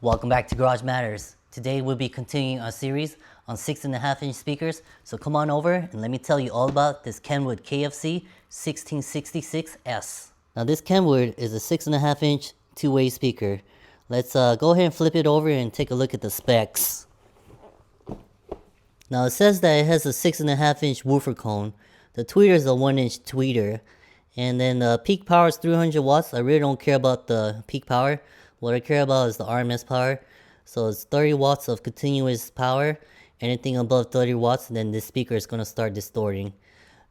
Welcome back to Garage Matters. Today we'll be continuing our series on 6.5-inch speakers. So come on over and let me tell you all about this Kenwood KFC-1666S. Now this Kenwood is a 6.5-inch two-way speaker. Let's go ahead and flip it over and take a look at the specs. Now it says that it has a 6.5-inch woofer cone. The tweeter is a 1-inch tweeter. And then the peak power is 300 watts. I really don't care about the peak power. What I care about is the RMS power. So it's 30 watts of continuous power. Anything above 30 watts, then this speaker is going to start distorting.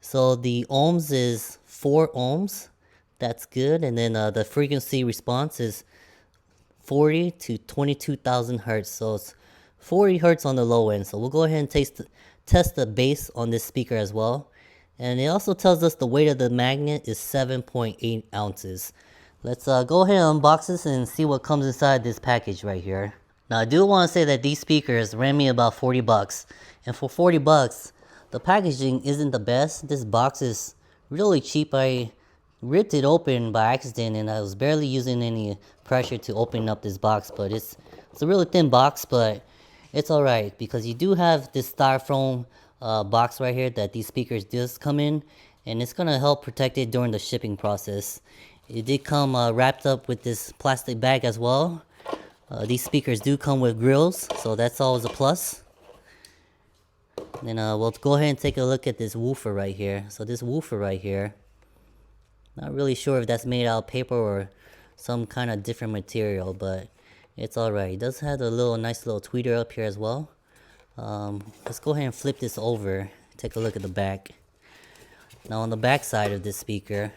So the ohms is 4 ohms. That's good. And then the frequency response is 40 to 22,000 hertz. So it's 40 hertz on the low end. So we'll go ahead and test the bass on this speaker as well. And it also tells us the weight of the magnet is 7.8 ounces. Let's go ahead and unbox this and see what comes inside this package right here. Now I do want to say that these speakers ran me about 40 bucks. And for 40 bucks, the packaging isn't the best. This box is really cheap. I ripped it open by accident and I was barely using any pressure to open up this box. But it's a really thin box, but it's alright because you do have this styrofoam box right here that these speakers just come in. And it's going to help protect it during the shipping process. It did come wrapped up with this plastic bag as well. These speakers do come with grills, so that's always a plus. Then we'll go ahead and take a look at this woofer right here. So this woofer right here, not really sure if that's made out of paper or some kind of different material, but it's alright. It does have a nice little tweeter up here as well. Let's go ahead and flip this over. Take a look at the back. Now on the back side of this speaker,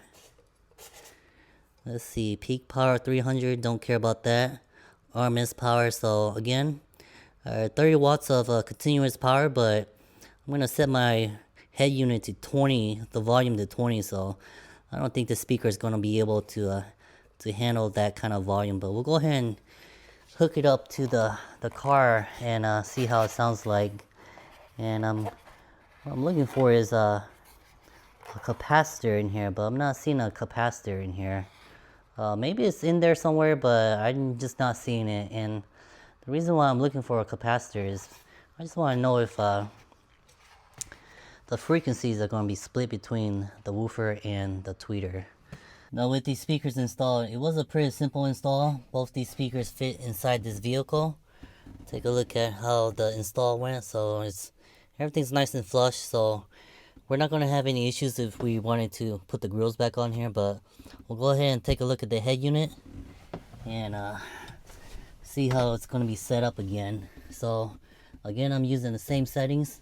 let's see, peak power 300, don't care about that. RMS power, so again, 30 watts of continuous power, but I'm going to set my head unit to 20, the volume to 20, so I don't think the speaker is going to be able to handle that kind of volume, but we'll go ahead and hook it up to the car and see how it sounds like. And what I'm looking for is a capacitor in here, but I'm not seeing a capacitor in here. Maybe it's in there somewhere, but I'm just not seeing it. And the reason why I'm looking for a capacitor is I just want to know if the frequencies are going to be split between the woofer and the tweeter. Now with these speakers installed, it was a pretty simple install. Both these speakers fit inside this vehicle. Take a look at how the install went. So everything's nice and flush, so we're not going to have any issues if we wanted to put the grills back on here, but we'll go ahead and take a look at the head unit and see how it's going to be set up again. So again, I'm using the same settings.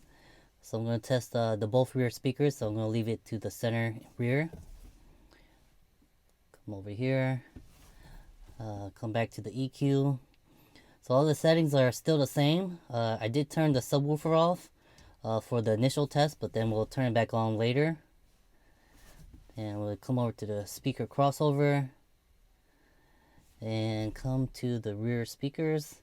So I'm going to test the both rear speakers. So I'm going to leave it to the center rear. Come over here. Come back to the EQ. So all the settings are still the same. I did turn the subwoofer off for the initial test, but then we'll turn it back on later. And we'll come over to the speaker crossover and come to the rear speakers.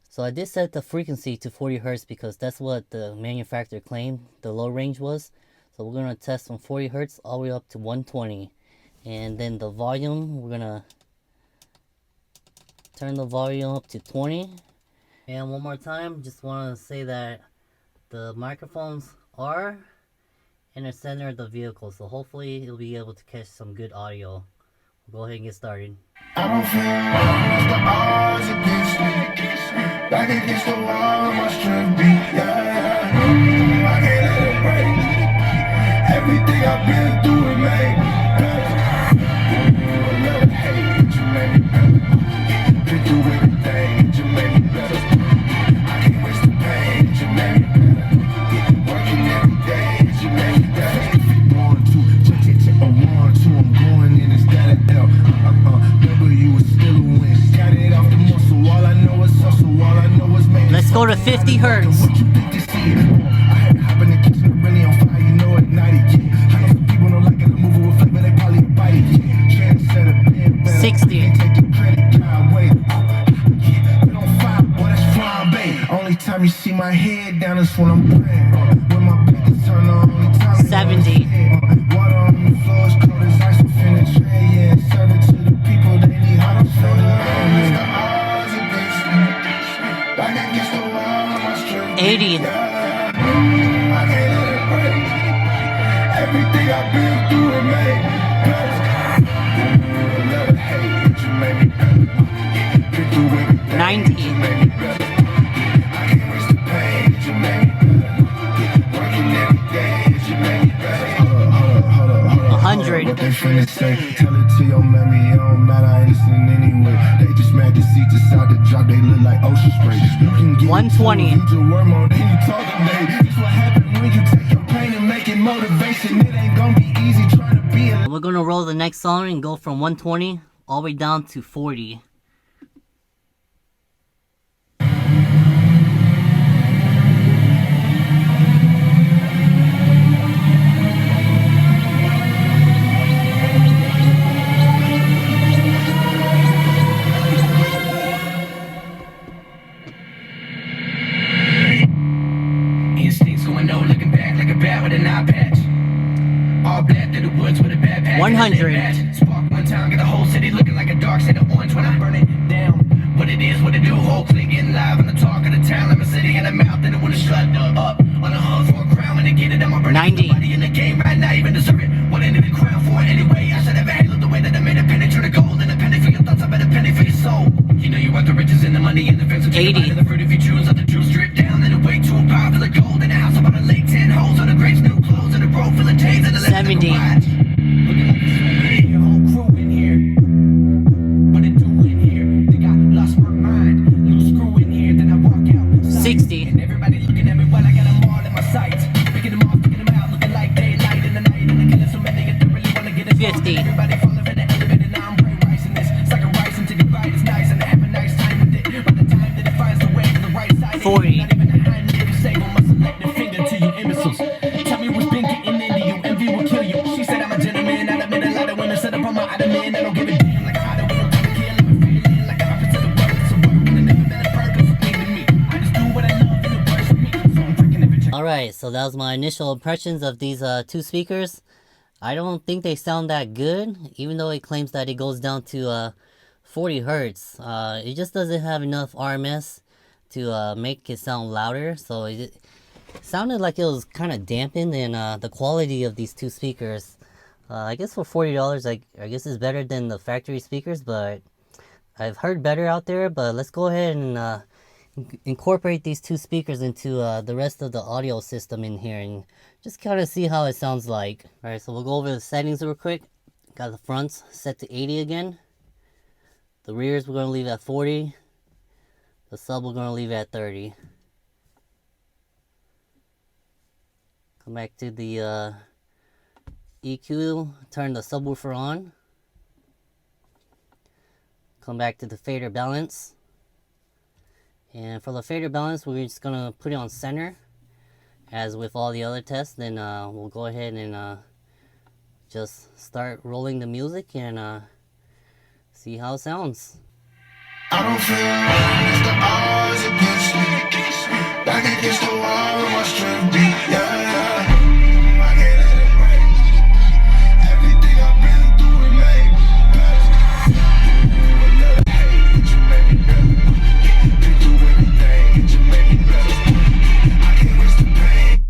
So I did set the frequency to 40 Hertz because that's what the manufacturer claimed the low range was. So we're going to test from 40 Hertz all the way up to 120. And then the volume, we're going to turn the volume up to 20. And one more time, just want to say that the microphones are in the center of the vehicle, so hopefully it'll be able to catch some good audio. We'll go ahead and get started. I don't feel the odds against me. Back against the wall, my strength beat. Yeah, I can't let it break. Everything I've been through, it made me better. You'll never hate, you made me better. Been through everything, you made me better. I can't waste the pain, you made me better. Working every day, you made me better. If you want to, check, I want to. I'm going in instead of L. W is still a win. Got it off the muscle. All I know is hustle. All I know is make. Let's go to 50 Hertz. What you think this is? I had to hop in the kitchen and really on fire. You know, ignite it. I know some people don't like it. I move it with flavor. They probably bite it. Trendsetter, been better. 60. Can't take your credit. God, wait. Been on fire, boy. That's flying bait. Only time you see my head down is when I'm praying. When my back is turned on, only time 70. Water on the floor is cold as ice. I'm finna tray, yeah. Serve it to the people, they need hot. I'm so the odds against me. 80. I can't let it break. Everything I've been through it made better. Let it hate, you made me better. Been through everything, 90. you made me better. I can't waste the pain, you made me better. Working every day, you made me better. Hold up. 100. What they finna say? Tell it to your mammy, it don't matter, I ain't listening anyway. They just mad to see decide to drop, they look like ocean spray. You can get 120. you to work more than you talk today. This what happens when you take your pain and make it motivation. It ain't gonna be easy trying to be a. We're gonna roll the next song and go from 120 all the way down to 40. Instincts going no, looking back like a bat with an eye patch. All black through the woods with a backpack. 100. Spark one time, get the whole city looking like a dark shade of orange when I burn it down. What it is, what it do, whole clique getting live on the talk of the town. I'm a city in the mouth and it wanna shut up. On the hunt for a crown when they get it, I'm a burn 90. Nobody in the game right now even deserve it. What I need a crown for anyway? I should have handled the way that I made a penny turn to gold. And a penny for your thoughts, I bet a penny for your soul. You know you want the riches and the money and the fence. 80. The fruit if you choose, let the juice drip down. And the way to a pile full of gold. In a house about a lake, 10 holes on the grapes, new clothes. And a road full of chains and a 70. Looking like a celebrity, your whole crew in here. What it do in here? Think I lost my mind. Loose screw in here, then I walk out. 60. And everybody looking at me while I got them all in my sights. Picking them off, picking them out, looking like daylight in the night. And I'm killing so many that they really wanna get it. 50. Everybody falling for the elevator, now I'm brain rising this. It's like a rising to the right, it's nice, and I have a nice time with it. By the time that it finds the way to the right side, 40. not even a hand you can save on my selective finger to you imbeciles. Tell me what's been getting into you, envy will kill you. She said I'm a gentleman, I admit a lot of women set up on my other man. I don't give a damn like a hot with no time to kill. I'm feeling like a hopper to the world. It's a work and it never been a purpose for to me. I just do what I love and it works for me. So I'm drinking every check. Alright, so that was my initial impressions of these two speakers. I don't think they sound that good, even though it claims that it goes down to 40 hertz. It just doesn't have enough RMS to make it sound louder, so it sounded like it was kind of dampened in the quality of these two speakers. I guess for $40, I guess it's better than the factory speakers, but I've heard better out there. But let's go ahead and incorporate these two speakers into the rest of the audio system in here and just kind of see how it sounds like. Alright, so we'll go over the settings real quick. Got the fronts set to 80 again. The rears we're going to leave at 40. The sub we're going to leave at 30. Come back to the EQ, turn the subwoofer on. Come back to the fader balance. And for the fader balance, we're just going to put it on center. As with all the other tests, then we'll go ahead and just start rolling the music and see how it sounds. I don't feel alone if the odds against me. Back against the wall with my strength beat, yeah. I can't let it break. Everything I've been through it made better. But let it hate, you made me better. Been through everything, you made me better. I can't waste the pain.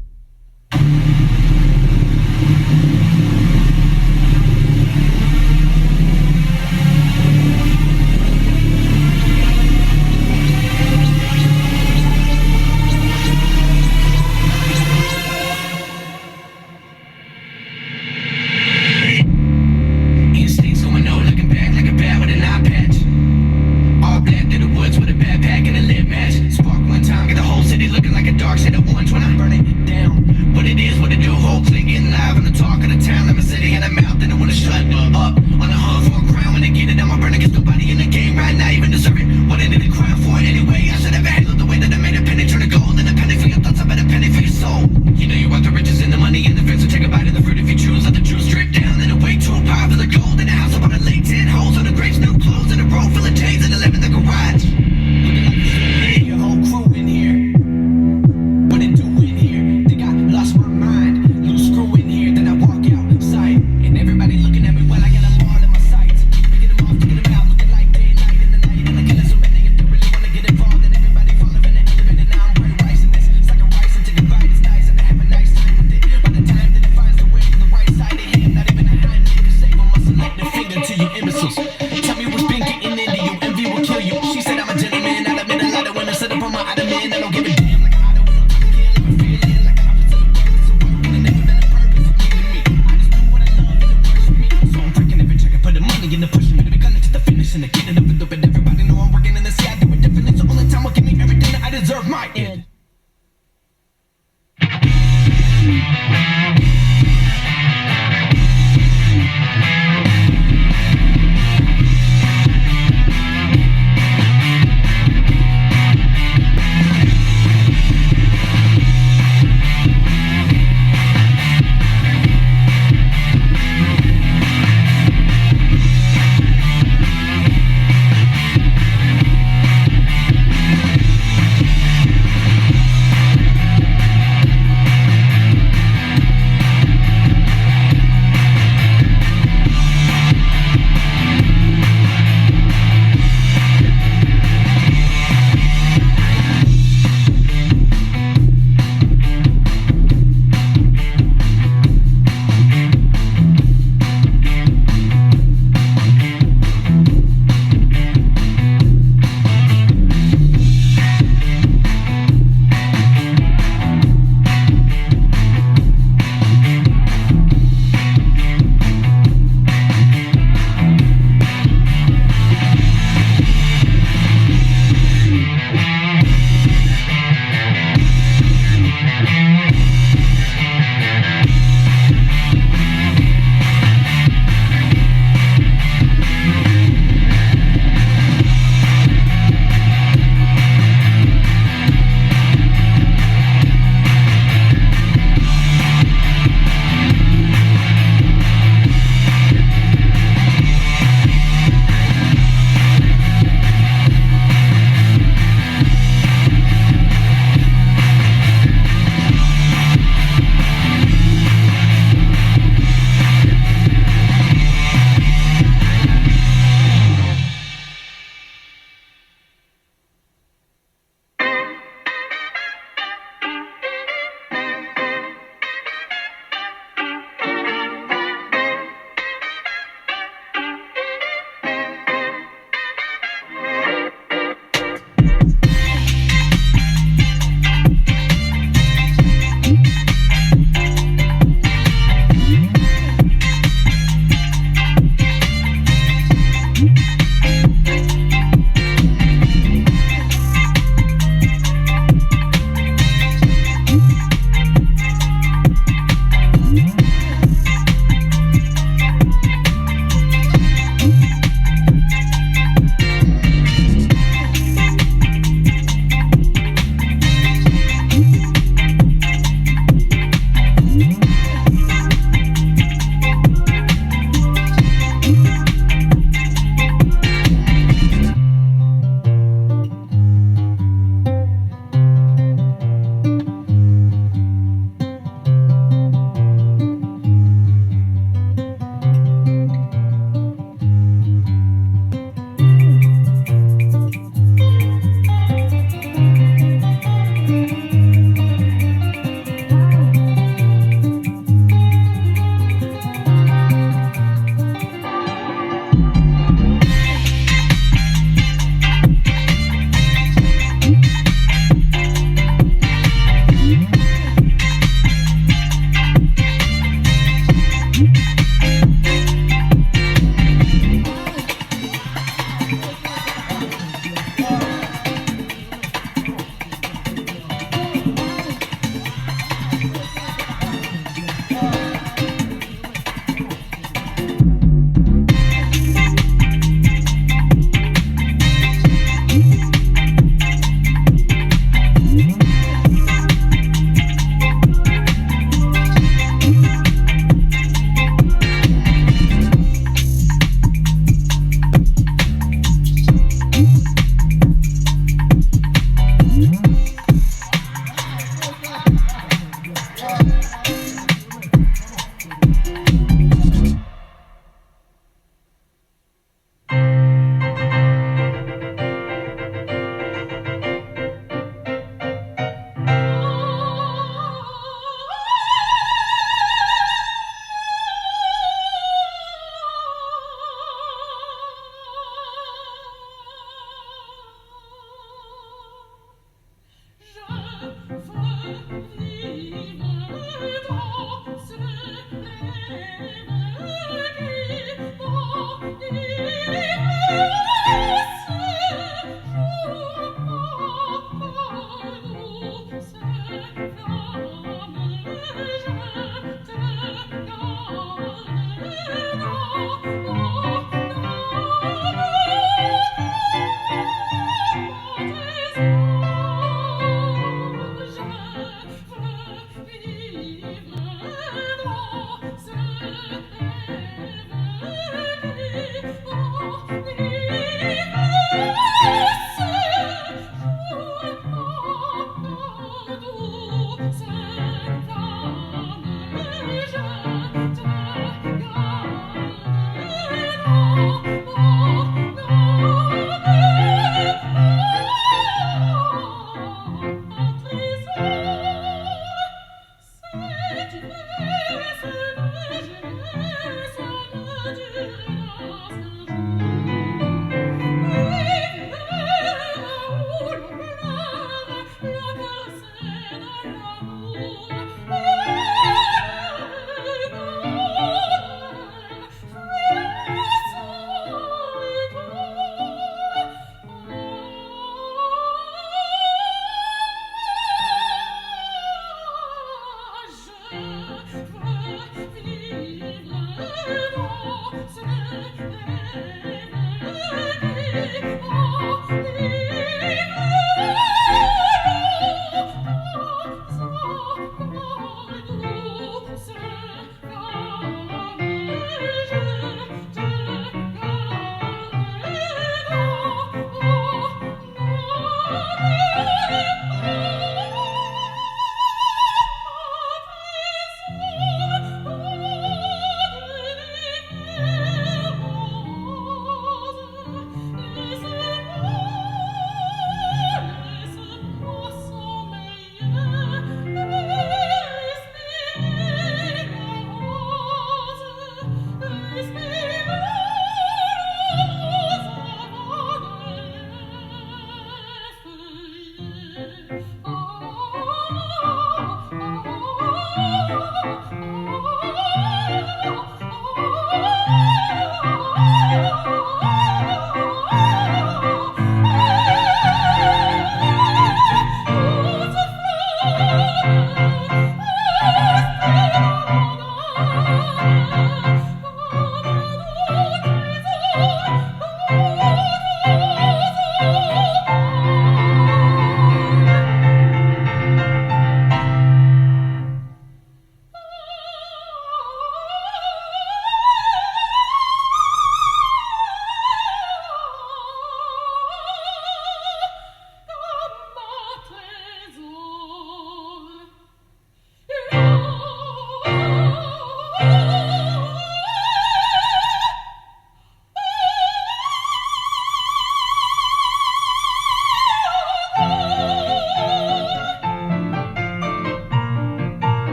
definition of getting up and doing. Everybody know I'm working in the sea. I do it differently, so only time will give me everything that I deserve. My end.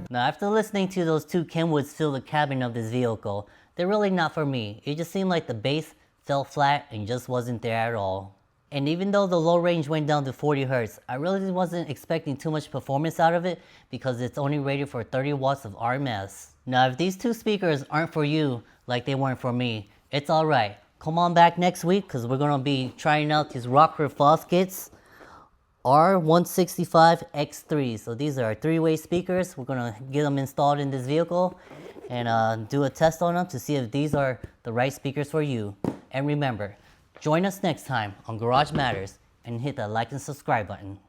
Now, after listening to those two Kenwoods fill the cabin of this vehicle, they're really not for me. It just seemed like the bass fell flat and just wasn't there at all. And even though the low range went down to 40 Hz, I really wasn't expecting too much performance out of it because it's only rated for 30 watts of RMS. Now, if these two speakers aren't for you like they weren't for me, it's alright. Come on back next week because we're going to be trying out these Rockford Fosgates R165X3. So these are 3-way speakers. We're going to get them installed in this vehicle and do a test on them to see if these are the right speakers for you. And remember, join us next time on Garage Matters and hit that like and subscribe button.